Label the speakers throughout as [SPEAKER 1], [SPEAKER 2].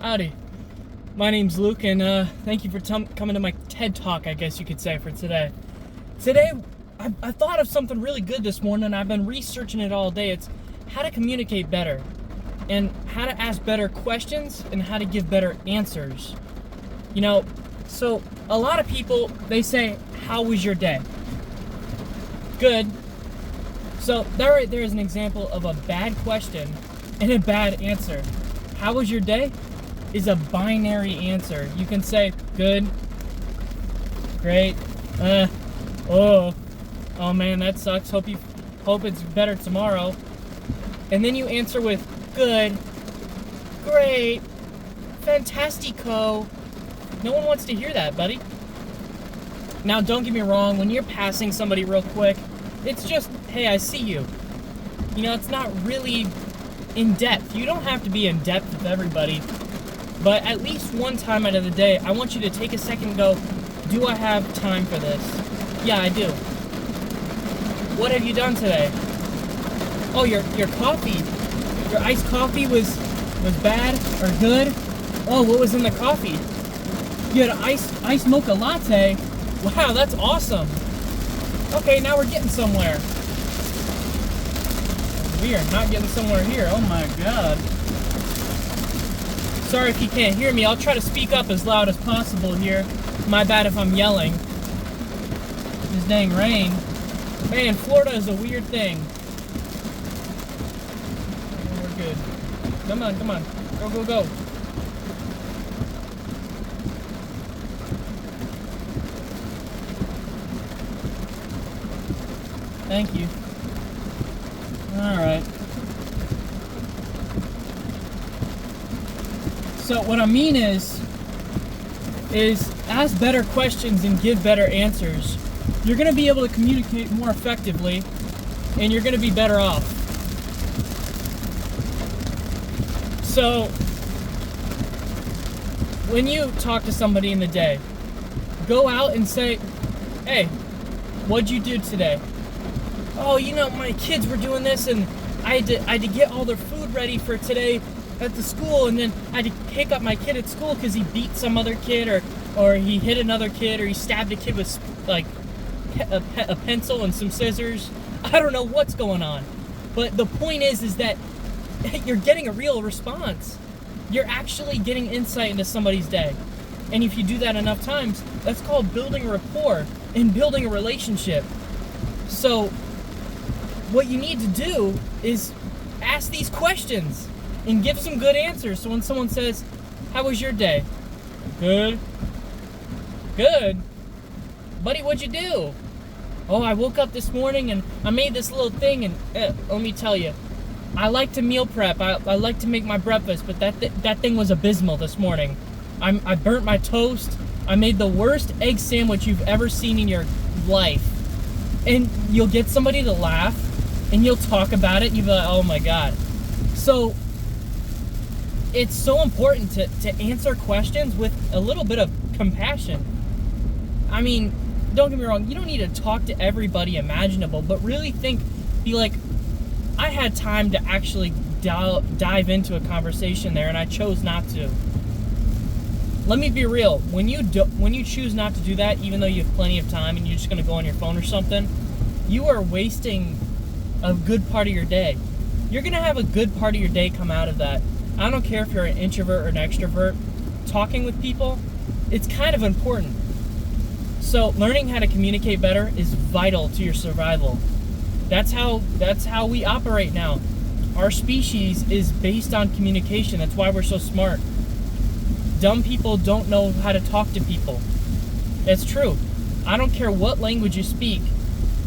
[SPEAKER 1] Howdy. My name's Luke, and thank you for coming to my TED Talk, I guess you could say, for today. Today, I thought of something really good this morning, and I've been researching it all day. It's how to communicate better, and how to ask better questions, and how to give better answers. You know, so a lot of people, they say, how was your day? Good. So that right there is an example of a bad question and a bad answer. How was your day is a binary answer. You can say good, great, oh man, that sucks. Hope it's better tomorrow. And then you answer with good, great, fantastico. No one wants to hear that, buddy. Now, don't get me wrong, when you're passing somebody real quick, it's just, hey, I see you. You know, it's not really in depth. You don't have to be in depth with everybody, but at least one time out of the day, I want you to take a second and go, do I have time for this? Yeah, I do. What have you done today? Oh, your coffee, your iced coffee was bad or good? Oh, what was in the coffee? You had an iced mocha latte? Wow, that's awesome. Okay, now we're getting somewhere. We are not getting somewhere here. Oh my God. Sorry if you can't hear me. I'll try to speak up as loud as possible here. My bad if I'm yelling. This dang rain. Man, Florida is a weird thing. We're good. Come on, come on. Go, go, go. Thank you. Alright. So what I mean is ask better questions and give better answers. You're going to be able to communicate more effectively, and you're going to be better off. So when you talk to somebody in the day, go out and say, hey, what'd you do today? Oh, you know, my kids were doing this, and I had to get all their food ready for today at the school, and then I had to pick up my kid at school because he beat some other kid, or he hit another kid, or he stabbed a kid with, like, a pencil and some scissors. I don't know what's going on. But the point is that you're getting a real response. You're actually getting insight into somebody's day. And if you do that enough times, that's called building rapport and building a relationship. So what you need to do is ask these questions and give some good answers. So when someone says, how was your day? Good. Good? Buddy, what'd you do? Oh, I woke up this morning and I made this little thing, and let me tell you, I like to meal prep. I like to make my breakfast, but that thing was abysmal this morning. I burnt my toast. I made the worst egg sandwich you've ever seen in your life. And you'll get somebody to laugh, and you'll talk about it, and you'll be like, oh my God. So it's so important to answer questions with a little bit of compassion. I mean, don't get me wrong, you don't need to talk to everybody imaginable, but really be like, I had time to actually dive into a conversation there, and I chose not to. Let me be real, when you choose not to do that, even though you have plenty of time and you're just going to go on your phone or something, you are wasting a good part of your day. You're going to have a good part of your day come out of that. I don't care if you're an introvert or an extrovert. Talking with people, it's kind of important. So learning how to communicate better is vital to your survival. That's how we operate now. Our species is based on communication. That's why we're so smart. Dumb people don't know how to talk to people. It's true. I don't care what language you speak.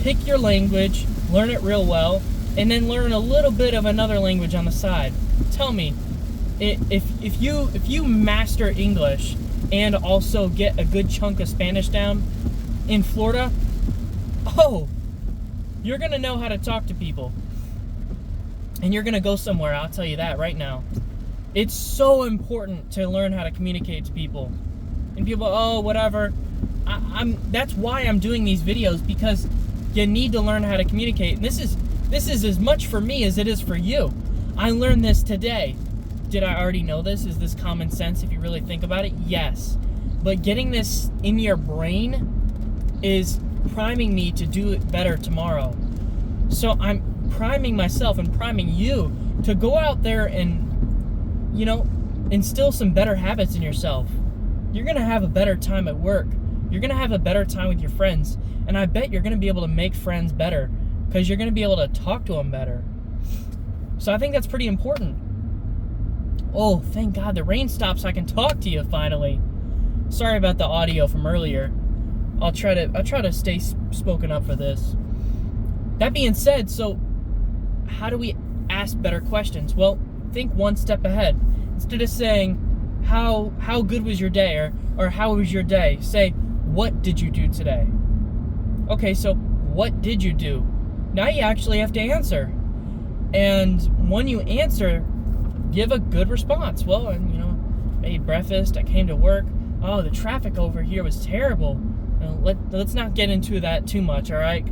[SPEAKER 1] Pick your language, learn it real well, and then learn a little bit of another language on the side. Tell me, if you master English and also get a good chunk of Spanish down in Florida, you're going to know how to talk to people. And you're going to go somewhere, I'll tell you that right now. It's so important to learn how to communicate to people. And people, whatever. That's why I'm doing these videos, because you need to learn how to communicate. And this is as much for me as it is for you. I learned this today. did I already know this? Is this common sense if you really think about it? Yes. But getting this in your brain is priming me to do it better tomorrow. So I'm priming myself and priming you to go out there and, instill some better habits in yourself. You're going to have a better time at work. You're going to have a better time with your friends. And I bet you're going to be able to make friends better because you're going to be able to talk to them better. So I think that's pretty important. Oh, thank God the rain stopped so I can talk to you finally. Sorry about the audio from earlier. I'll try to stay spoken up for this. That being said, so how do we ask better questions? Well, think one step ahead. Instead of saying, how good was your day? Or how was your day? Say, what did you do today? Okay, so what did you do? Now you actually have to answer. And when you answer, give a good response. Well, made breakfast, I came to work. Oh, the traffic over here was terrible. Let's not get into that too much, all right?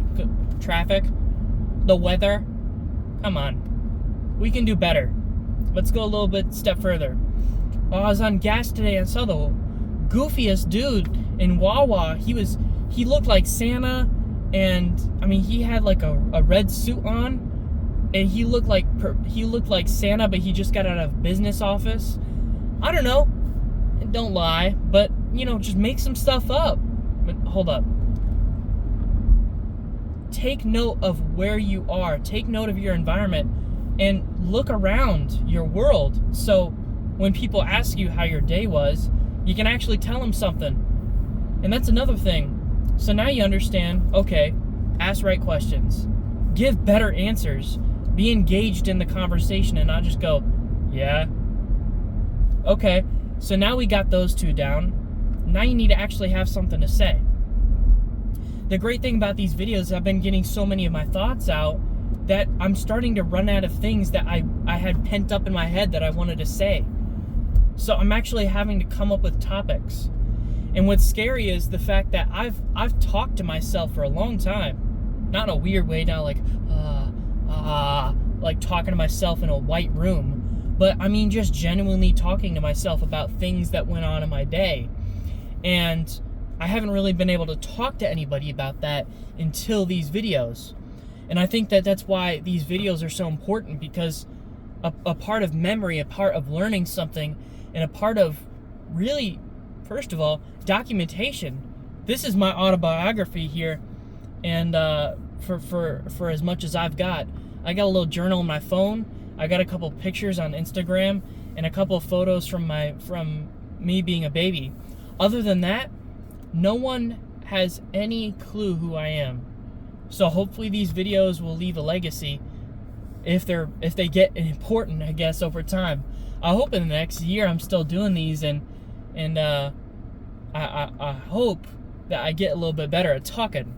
[SPEAKER 1] Traffic, the weather, come on. We can do better. Let's go a little bit step further. While I was on gas today, I saw the goofiest dude in Wawa. He looked like Santa, and he had like a red suit on, and he looked like Santa, but he just got out of business office. I don't know. Don't lie, but just make some stuff up. But hold up. Take note of where you are. Take note of your environment and look around your world. So when people ask you how your day was, you can actually tell them something. And that's another thing. So now you understand, okay, ask right questions. Give better answers. Be engaged in the conversation and not just go, yeah. Okay, so now we got those two down. Now you need to actually have something to say. The great thing about these videos is I've been getting so many of my thoughts out that I'm starting to run out of things that I had pent up in my head that I wanted to say. So I'm actually having to come up with topics. And what's scary is the fact that I've talked to myself for a long time. Not in a weird way now, like talking to myself in a white room. But just genuinely talking to myself about things that went on in my day. And I haven't really been able to talk to anybody about that until these videos. And I think that that's why these videos are so important, because a part of memory, a part of learning something, and a part of really, first of all, documentation. This is my autobiography here, and for as much as I got a little journal on my phone. I got a couple pictures on Instagram and a couple photos from me being a baby. Other than that, no one has any clue who I am. So hopefully these videos will leave a legacy if they get important, I guess, over time. I hope in the next year I'm still doing these, and I hope that I get a little bit better at talking.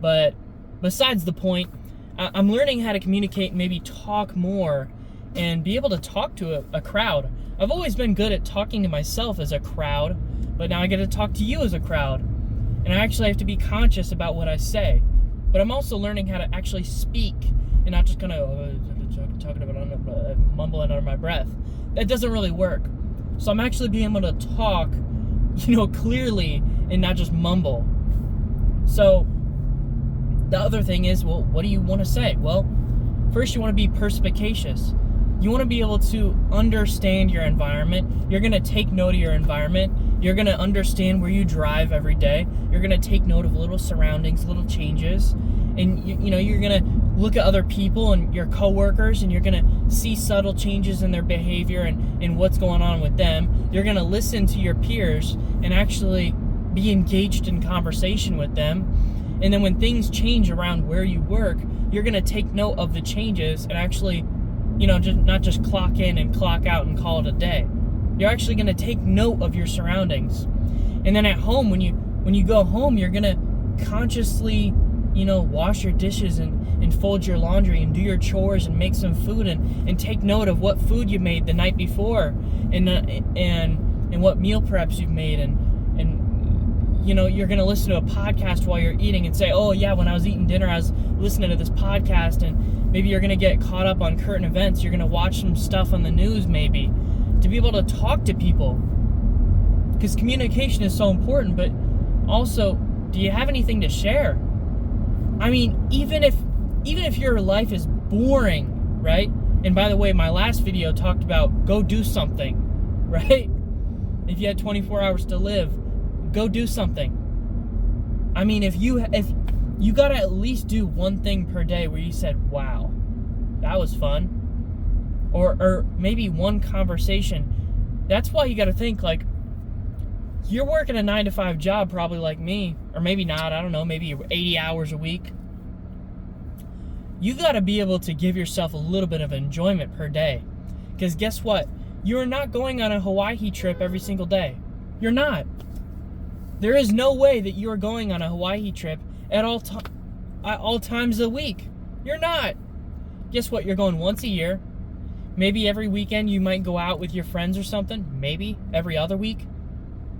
[SPEAKER 1] But besides the point, I'm learning how to communicate, maybe talk more, and be able to talk to a crowd. I've always been good at talking to myself as a crowd, but now I get to talk to you as a crowd. And I actually have to be conscious about what I say. But I'm also learning how to actually speak and not just kind of talking about mumbling under my breath. That doesn't really work. So I'm actually being able to talk, clearly and not just mumble. So the other thing is, well, what do you want to say? Well, first you want to be perspicacious. You want to be able to understand your environment. You're going to take note of your environment. You're going to understand where you drive every day. You're going to take note of little surroundings, little changes. And you're going to look at other people and your coworkers, and you're going to see subtle changes in their behavior and what's going on with them. You're going to listen to your peers and actually be engaged in conversation with them. And then when things change around where you work, you're going to take note of the changes and actually, not just clock in and clock out and call it a day. You're actually going to take note of your surroundings. And then at home, when you go home, you're going to consciously, wash your dishes and fold your laundry and do your chores and make some food and take note of what food you made the night before and what meal preps you've made and you're going to listen to a podcast while you're eating and say, oh yeah, when I was eating dinner, I was listening to this podcast, and maybe you're going to get caught up on current events. You're going to watch some stuff on the news maybe to be able to talk to people, because communication is so important. But also, do you have anything to share? I mean, even if your life is boring, right? And by the way, my last video talked about go do something, right? If you had 24 hours to live, go do something. I mean, if you gotta at least do one thing per day where you said, wow, that was fun. Or maybe one conversation. That's why you gotta think, like, you're working a 9-to-5 job probably like me, or maybe not, I don't know, maybe 80 hours a week. You gotta be able to give yourself a little bit of enjoyment per day. Because guess what? You're not going on a Hawaii trip every single day. You're not. There is no way that you are going on a Hawaii trip at all times of the week. You're not. Guess what? You're going once a year. Maybe every weekend you might go out with your friends or something. Maybe every other week.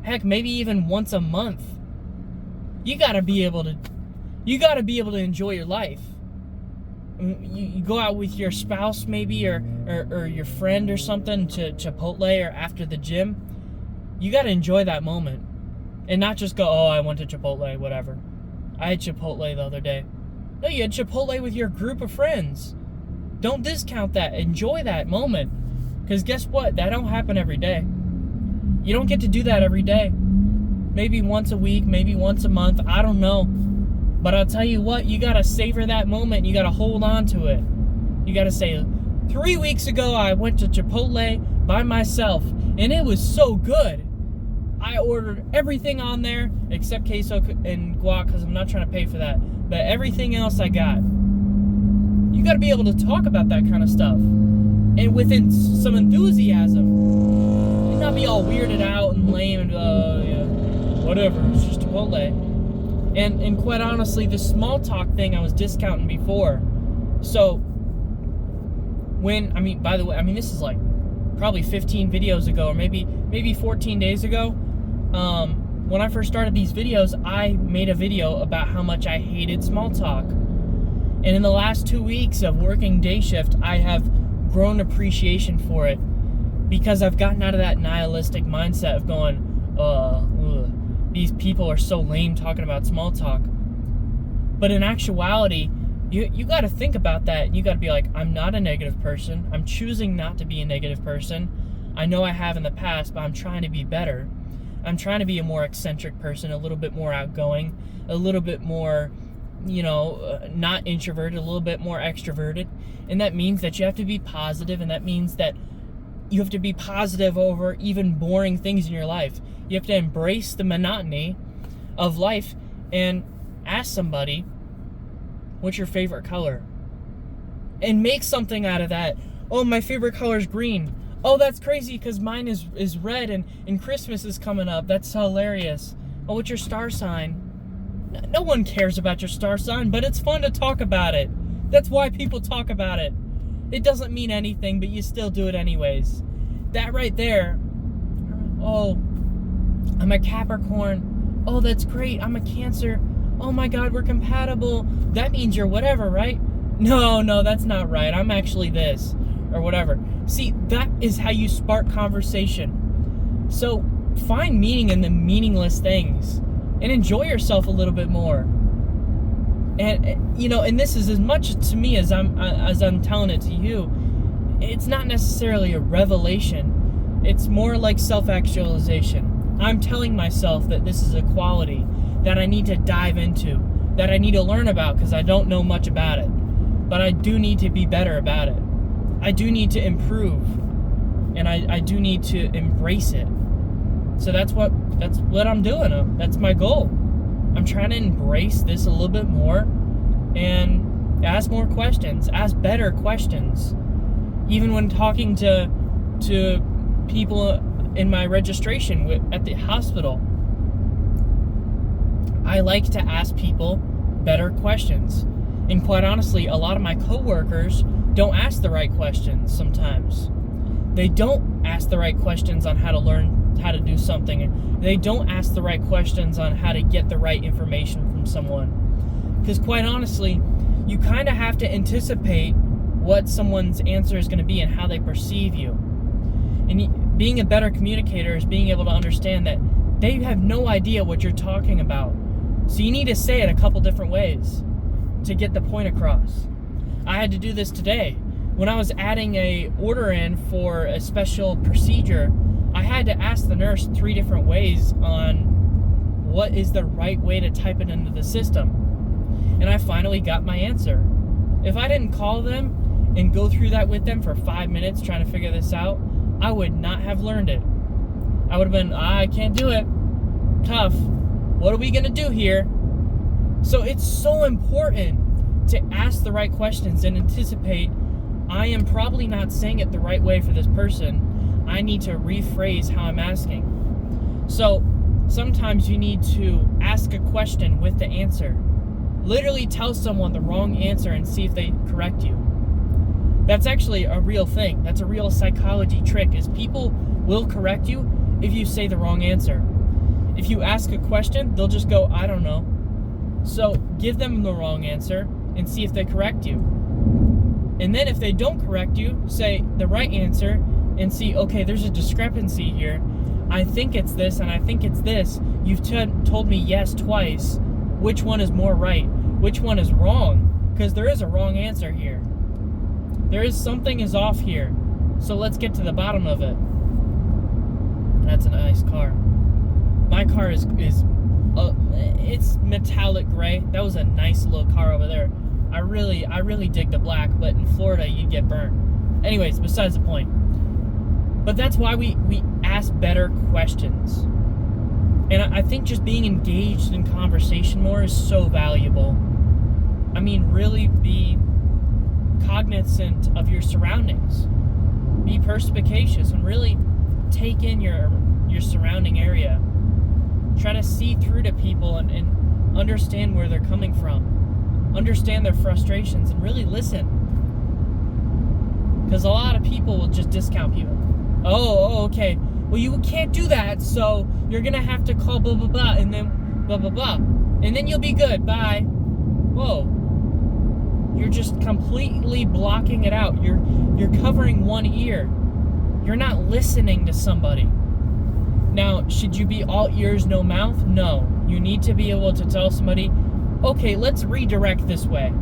[SPEAKER 1] Heck, maybe even once a month. You gotta be able to enjoy your life. You go out with your spouse maybe, or your friend or something to Chipotle or after the gym. You gotta enjoy that moment. And not just go, oh, I went to Chipotle, whatever. I had Chipotle the other day. No, you had Chipotle with your group of friends. Don't discount that. Enjoy that moment. Because guess what? That don't happen every day. You don't get to do that every day. Maybe once a week, maybe once a month. I don't know. But I'll tell you what, you got to savor that moment. You got to hold on to it. You got to say, 3 weeks ago, I went to Chipotle by myself. And it was so good. I ordered everything on there except queso and guac because I'm not trying to pay for that. But everything else I got. You got to be able to talk about that kind of stuff. And with some enthusiasm. And not be all weirded out and lame and, yeah, whatever, it's just Chipotle. And quite honestly, the small talk thing I was discounting before. So, by the way, this is like probably 15 videos ago, or maybe 14 days ago. When I first started these videos, I made a video about how much I hated small talk. And in the last 2 weeks of working day shift, I have grown appreciation for it, because I've gotten out of that nihilistic mindset of going, these people are so lame talking about small talk. But in actuality, you got to think about that, and you got to be like, I'm not a negative person. I'm choosing not to be a negative person. I know I have in the past, but I'm trying to be better. I'm trying to be a more eccentric person, a little bit more outgoing, a little bit more, not introverted, a little bit more extroverted. And that means that you have to be positive, and that means that you have to be positive over even boring things in your life. You have to embrace the monotony of life and ask somebody, what's your favorite color? And make something out of that. Oh, my favorite color is green. Oh, that's crazy because mine is red, and Christmas is coming up. That's hilarious. Oh, what's your star sign? No one cares about your star sign, but it's fun to talk about it. That's why people talk about it. It doesn't mean anything, but you still do it anyways. That right there. Oh, I'm a Capricorn. Oh, that's great. I'm a Cancer. Oh my God, we're compatible. That means you're whatever, right? No, that's not right. I'm actually this, or whatever. See, that is how you spark conversation. So find meaning in the meaningless things and enjoy yourself a little bit more. And and this is as much to me as I'm telling it to you. It's not necessarily a revelation. It's more like self-actualization. I'm telling myself that this is a quality that I need to dive into, that I need to learn about, because I don't know much about it. But I do need to be better about it. I do need to improve, and I do need to embrace it. So that's what I'm doing. That's my goal. I'm trying to embrace this a little bit more and ask more questions, ask better questions. Even when talking to people in my registration at the hospital, I like to ask people better questions. And quite honestly, a lot of my coworkers don't ask the right questions sometimes. They don't ask the right questions on how to learn how to do something. They don't ask the right questions on how to get the right information from someone. Because quite honestly, you kind of have to anticipate what someone's answer is going to be and how they perceive you. And being a better communicator is being able to understand that they have no idea what you're talking about. So you need to say it a couple different ways to get the point across. I had to do this today. When I was adding a order in for a special procedure, I had to ask the nurse 3 different ways on what is the right way to type it into the system. And I finally got my answer. If I didn't call them and go through that with them for 5 minutes trying to figure this out, I would not have learned it. I would have been, I can't do it. Tough. What are we going to do here? So it's so important to ask the right questions and anticipate, I am probably not saying it the right way for this person. I need to rephrase how I'm asking. So sometimes you need to ask a question with the answer. Literally tell someone the wrong answer and see if they correct you. That's actually a real thing. That's a real psychology trick, is people will correct you if you say the wrong answer. If you ask a question, they'll just go, I don't know. So give them the wrong answer and see if they correct you. And then if they don't correct you, say the right answer and see, okay, there's a discrepancy here. I think it's this and I think it's this. You've told me yes twice. Which one is more right? Which one is wrong? Because there is a wrong answer here. There is something is off here. So let's get to the bottom of it. That's a nice car. My car is it's metallic gray. That was a nice little car over there. I really dig the black, but in Florida you'd get burnt. Anyways, besides the point. But that's why we ask better questions. And I think just being engaged in conversation more is so valuable. I mean, really be cognizant of your surroundings. Be perspicacious and really take in your surrounding area. Try to see through to people and understand where they're coming from. Understand their frustrations and really listen. Because a lot of people will just discount people. Oh, okay. Well, you can't do that, so you're going to have to call blah, blah, blah, and then blah, blah, blah. And then you'll be good. Bye. Whoa. You're just completely blocking it out. You're covering one ear. You're not listening to somebody. Now, should you be all ears, no mouth? No. You need to be able to tell somebody, okay, let's redirect this way.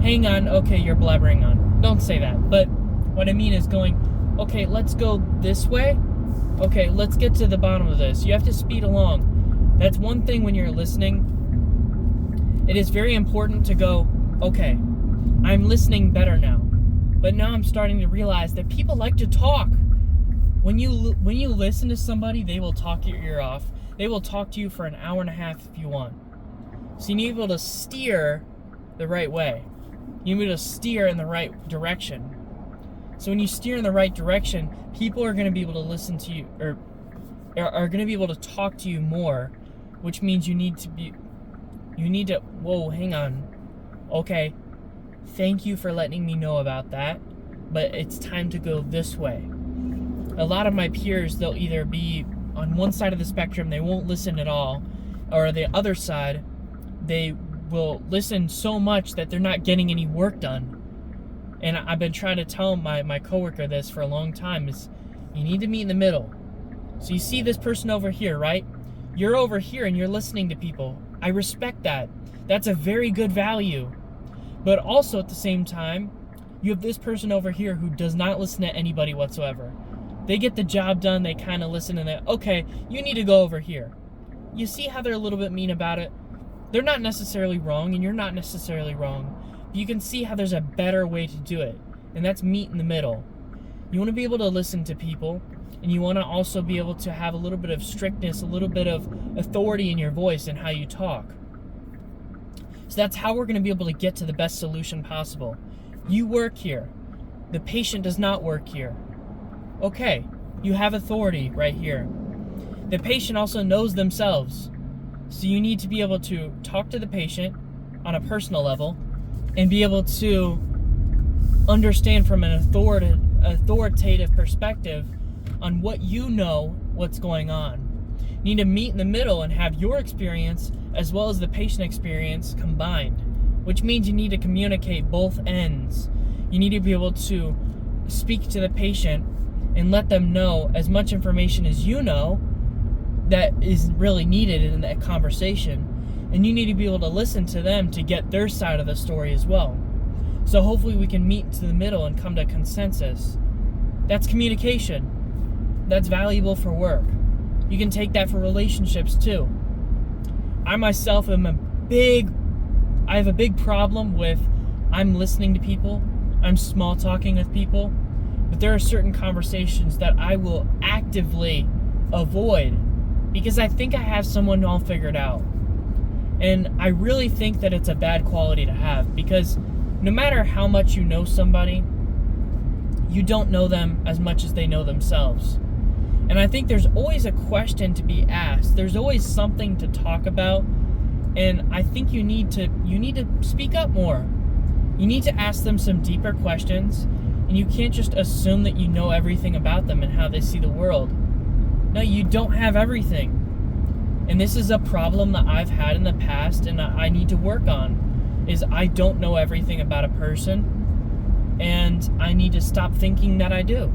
[SPEAKER 1] Hang on, okay, you're blabbering on. Don't say that. But what I mean is going, okay, let's go this way. Okay, let's get to the bottom of this. You have to speed along. That's one thing when you're listening. It is very important to go, okay, I'm listening better now. But now I'm starting to realize that people like to talk. When you listen to somebody, they will talk your ear off. They will talk to you for an hour and a half if you want. So you need to be able to steer the right way. You need to steer in the right direction. So when you steer in the right direction, people are going to be able to listen to you, or are going to be able to talk to you more, which means you need to, whoa, hang on. Okay, thank you for letting me know about that, but it's time to go this way. A lot of my peers, they'll either be on one side of the spectrum, they won't listen at all, or the other side, they will listen so much that they're not getting any work done. And I've been trying to tell my coworker this for a long time, is you need to meet in the middle. So you see this person over here, right? You're over here and you're listening to people. I respect that. That's a very good value. But also at the same time, you have this person over here who does not listen to anybody whatsoever. They get the job done, they kind of listen and they, okay, you need to go over here. You see how they're a little bit mean about it? They're not necessarily wrong and you're not necessarily wrong. You can see how there's a better way to do it, and that's meet in the middle. You want to be able to listen to people, and you want to also be able to have a little bit of strictness, a little bit of authority in your voice and how you talk. So that's how we're going to be able to get to the best solution possible. You work here. The patient does not work here. Okay, you have authority right here. The patient also knows themselves. So you need to be able to talk to the patient on a personal level and be able to understand from an authoritative perspective on what you know what's going on. You need to meet in the middle and have your experience as well as the patient experience combined, which means you need to communicate both ends. You need to be able to speak to the patient and let them know as much information as you know that is really needed in that conversation. And you need to be able to listen to them to get their side of the story as well. So hopefully we can meet to the middle and come to consensus. That's communication. That's valuable for work. You can take that for relationships too. I myself have a big problem with I'm listening to people, I'm small talking with people, but there are certain conversations that I will actively avoid because I think I have someone all figured out. And I really think that it's a bad quality to have, because no matter how much you know somebody, you don't know them as much as they know themselves. And I think there's always a question to be asked. There's always something to talk about. And I think you need to speak up more. You need to ask them some deeper questions. And you can't just assume that you know everything about them and how they see the world. No, you don't have everything. And this is a problem that I've had in the past and I need to work on, is I don't know everything about a person, and I need to stop thinking that I do.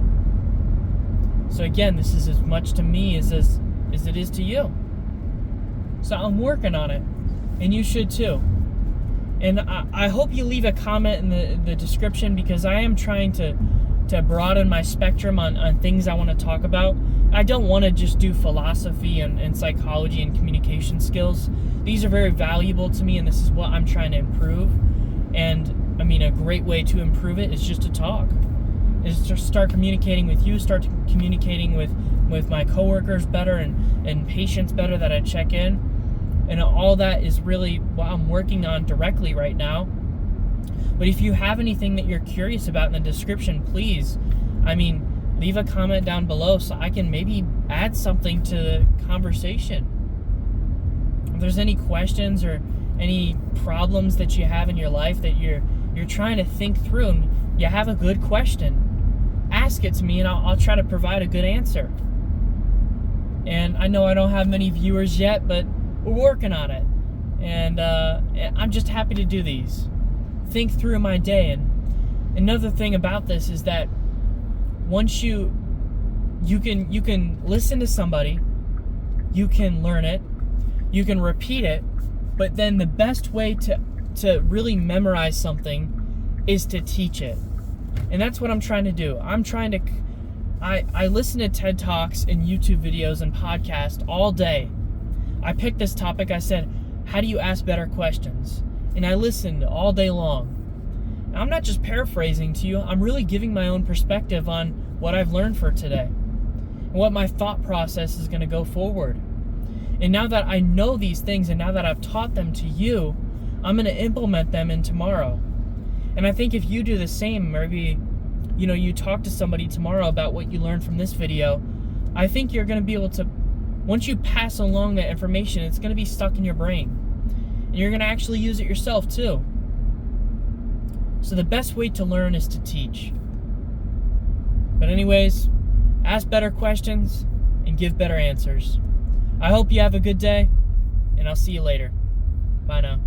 [SPEAKER 1] So again, this is as much to me as it is to you. So I'm working on it, and you should too. And I hope you leave a comment in the description, because I am trying to broaden my spectrum on things I want to talk about. I don't want to just do philosophy and psychology and communication skills. These are very valuable to me, and this is what I'm trying to improve. And I mean, a great way to improve it is just to talk. Is to start communicating with you, start communicating with my coworkers better and patients better that I check in. And all that is really what I'm working on directly right now. But if you have anything that you're curious about in the description, please, leave a comment down below so I can maybe add something to the conversation. If there's any questions or any problems that you have in your life that you're trying to think through and you have a good question, ask it to me and I'll try to provide a good answer. And I know I don't have many viewers yet, but we're working on it. And I'm just happy to do these. Think through my day. And another thing about this is that once you can listen to somebody, you can learn it, you can repeat it, but then the best way to really memorize something is to teach it. And that's what I'm trying to do. I listen to TED Talks and YouTube videos and podcasts all day. I picked this topic. I said, how do you ask better questions? And I listened all day long. I'm not just paraphrasing to you. I'm really giving my own perspective on what I've learned for today and what my thought process is going to go forward. And now that I know these things and now that I've taught them to you, I'm going to implement them in tomorrow. And I think if you do the same, maybe, you talk to somebody tomorrow about what you learned from this video, I think you're going to be able to, once you pass along that information, it's going to be stuck in your brain. And you're going to actually use it yourself too. So the best way to learn is to teach. But anyways, ask better questions and give better answers. I hope you have a good day, and I'll see you later. Bye now.